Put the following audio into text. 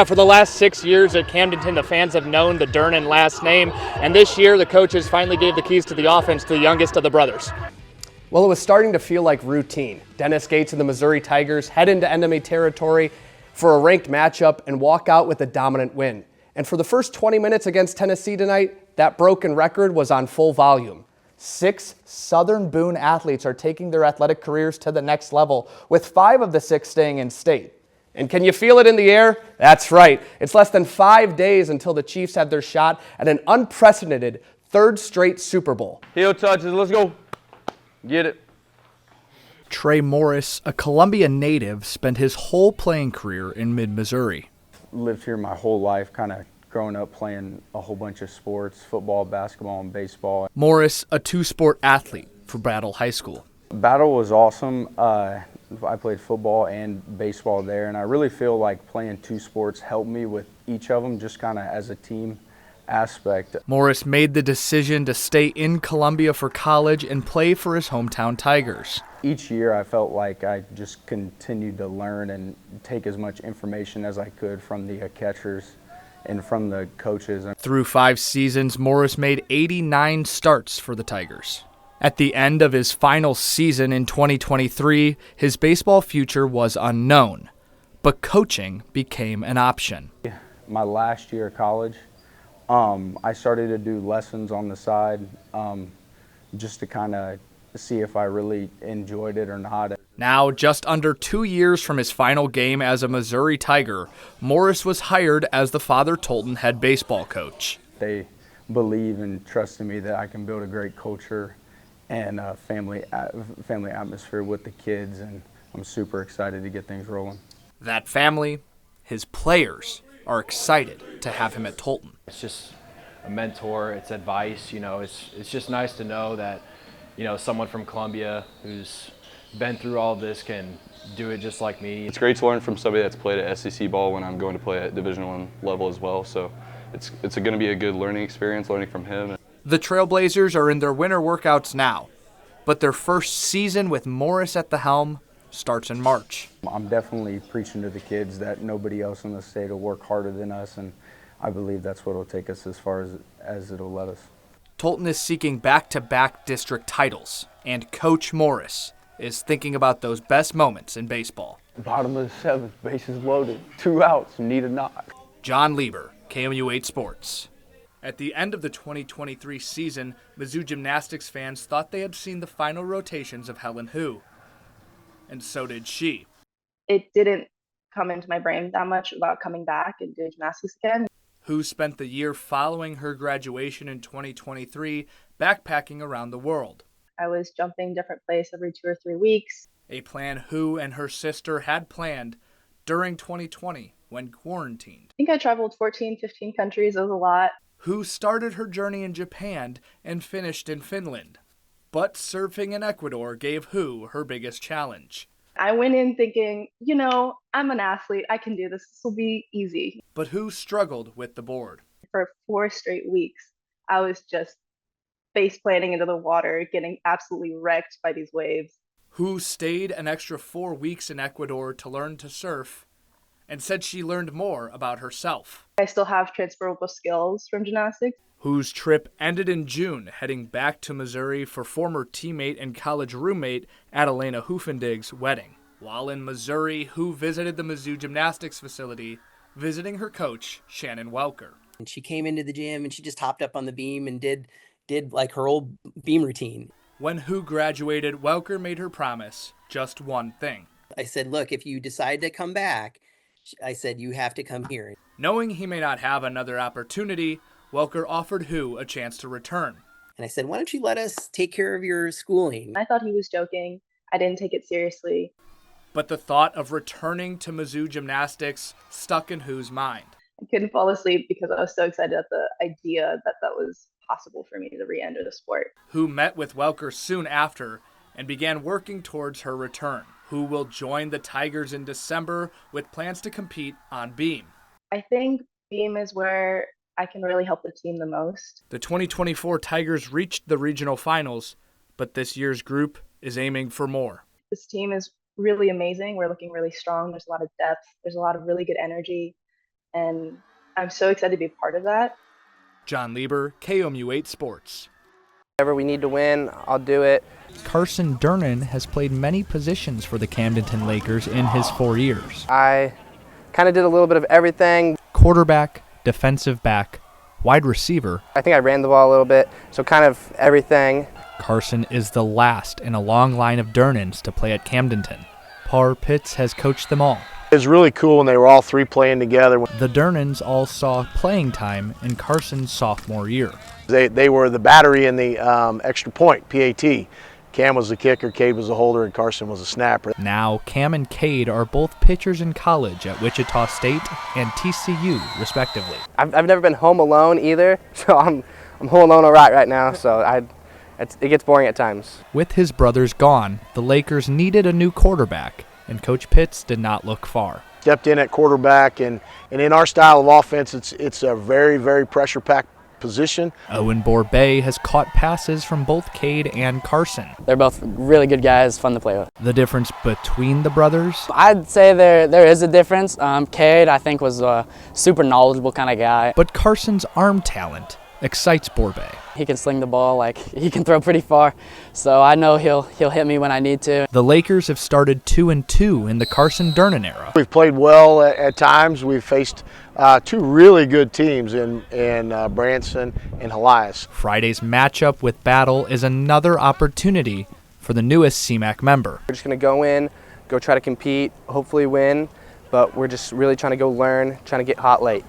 For the last 6 years at Camdenton, the fans have known the Durnan last name, and this year the coaches finally gave the keys to the offense to the youngest of the brothers. Well, it was starting to feel like routine. Dennis Gates and the Missouri Tigers head into enemy territory for a ranked matchup and walk out with a dominant win. And for the first 20 minutes against Tennessee tonight, that broken record was on full volume. 6 Southern Boone athletes are taking their athletic careers to the next level, with 5 of the 6 staying in state. And can you feel it in the air? That's right. It's less than 5 days until the Chiefs have their shot at an unprecedented 3rd straight Super Bowl. Heel touches, let's go. Get it. Trey Morris, a Columbia native, spent his whole playing career in mid-Missouri. Lived here my whole life, kind of growing up playing a whole bunch of sports, football, basketball, and baseball. Morris, a 2-sport athlete for Battle High School. Battle was awesome. I played football and baseball there, and I really feel like playing 2 sports helped me with each of them, just kind of as a team aspect. Morris made the decision to stay in Columbia for college and play for his hometown Tigers. Each year I felt like I just continued to learn and take as much information as I could from the catchers and from the coaches. Through 5 seasons, Morris made 89 starts for the Tigers. At the end of his final season in 2023, his baseball future was unknown, but coaching became an option. My last year of college, I started to do lessons on the side just to kind of see if I really enjoyed it or not. Now, just under 2 years from his final game as a Missouri Tiger, Morris was hired as the Father Tolton head baseball coach. They believe and trust in me that I can build a great culture and a family atmosphere with the kids, and I'm super excited to get things rolling. That family, his players, are excited to have him at Tolton. It's just a mentor, it's advice, it's just nice to know that, someone from Columbia who's been through all of this can do it just like me. It's great to learn from somebody that's played at SEC ball when I'm going to play at Division I level as well, so it's going to be a good learning experience, learning from him. The Trailblazers are in their winter workouts now, but their first season with Morris at the helm starts in March. I'm definitely preaching to the kids that nobody else in the state will work harder than us, and I believe that's what will take us as far as it'll let us. Tolton is seeking back-to-back district titles, and Coach Morris is thinking about those best moments in baseball. Bottom of the 7th, bases loaded, 2 outs, need a knock. Jon Lieber, KMU 8 Sports. At the end of the 2023 season, Mizzou gymnastics fans thought they had seen the final rotations of Helen Hu. And so did she. It didn't come into my brain that much about coming back and doing gymnastics again. Hu spent the year following her graduation in 2023 backpacking around the world. I was jumping different places every 2 or 3 weeks. A plan Hu and her sister had planned during 2020 when quarantined. I think I traveled 14, 15 countries. It was a lot. Hu started her journey in Japan and finished in Finland. But surfing in Ecuador gave Hu her biggest challenge. I went in thinking, I'm an athlete. I can do this. This will be easy. But Hu struggled with the board. For 4 straight weeks, I was just face planting into the water, getting absolutely wrecked by these waves. Hu stayed an extra 4 weeks in Ecuador to learn to surf and said she learned more about herself. I still have transferable skills from gymnastics. Hu's trip ended in June, heading back to Missouri for former teammate and college roommate Adelena Hoofendig's wedding. While in Missouri, Hu visited the Mizzou gymnastics facility, visiting her coach, Shannon Welker. And she came into the gym and she just hopped up on the beam and did like her old beam routine. When Hu graduated, Welker made her promise just one thing. I said, look, if you decide to come back, I said, you have to come here. Knowing he may not have another opportunity, Welker offered Hu a chance to return. And I said, why don't you let us take care of your schooling? I thought he was joking. I didn't take it seriously. But the thought of returning to Mizzou gymnastics stuck in Hu's mind. I couldn't fall asleep because I was so excited at the idea that was possible for me to re-enter the sport. Hu met with Welker soon after and began working towards her return. Hu will join the Tigers in December with plans to compete on beam. I think beam is where I can really help the team the most. The 2024 Tigers reached the regional finals, but this year's group is aiming for more. This team is really amazing. We're looking really strong. There's a lot of depth. There's a lot of really good energy. and I'm so excited to be a part of that. Jon Lieber, KOMU8 Sports. Whatever we need to win, I'll do it. Carson Durnan has played many positions for the Camdenton Lakers in his 4 years. I kind of did a little bit of everything. Quarterback, defensive back, wide receiver. I think I ran the ball a little bit, so kind of everything. Carson is the last in a long line of Durnans to play at Camdenton. Par Pitts has coached them all. It was really cool when they were all three playing together. The Durnans all saw playing time in Carson's sophomore year. They were the battery in the extra point, PAT. Cam was the kicker, Cade was the holder, and Carson was the snapper. Now, Cam and Cade are both pitchers in college at Wichita State and TCU, respectively. I've never been home alone either, so I'm home alone all right now, so it gets boring at times. With his brothers gone, the Lakers needed a new quarterback, and Coach Pitts did not look far. Stepped in at quarterback, and in our style of offense, it's a very, very pressure-packed position. Owen Borbay has caught passes from both Cade and Carson. They're both really good guys, fun to play with. The difference between the brothers? I'd say there is a difference. Cade, I think, was a super knowledgeable kind of guy. But Carson's arm talent excites Borbay. He can sling the ball, like he can throw pretty far, so I know he'll hit me when I need to. The Lakers have started 2-2 in the Carson Durnan era. We've played well at times. We've faced two really good teams in Branson and Helias. Friday's matchup with Battle is another opportunity for the newest CMAC member. We're just going to go in, go try to compete, hopefully win, but we're just really trying to go learn, trying to get hot late.